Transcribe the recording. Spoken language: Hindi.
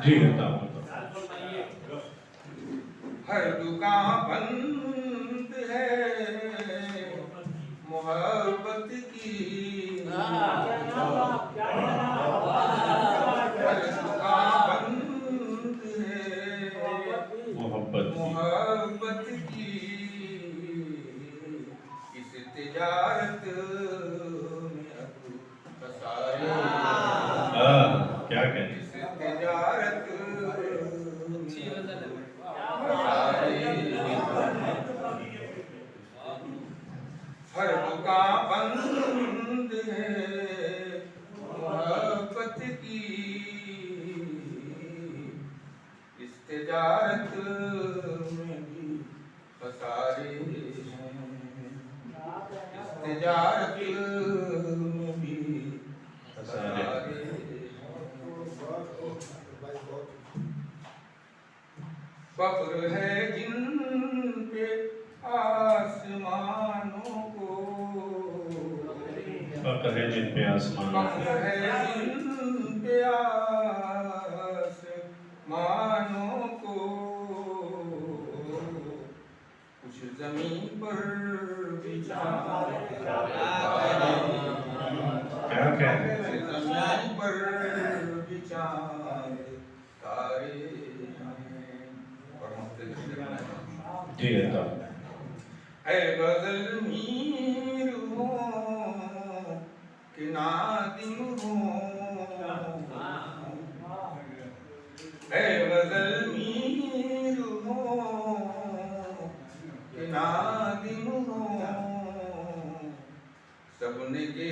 जी बताओ। हर दुकान बंद है मोहब्बत की, हर दुकान बंद है मोहब्बत की। इस तिजारत में अब फसाए, क्या कहें, इस तिजारत हर दुकान बंद है मोहब्बत की। इस तिजारत में भी फसारे हैं, इस तिजारत में भी फसारे हैं। फक्र है जिन पे आसमानों को, फक्र है जिन पे आसमानों को, फक्र है जिन पे आसमानों को। कुछ जमीन पर बिछा क्या कहें, जमीन पर बिछा तारे जी बताओ। ऐ गजल मीर हो कि नादिम हो, ऐ गजल मीर हो कि नादिम हो। सबने के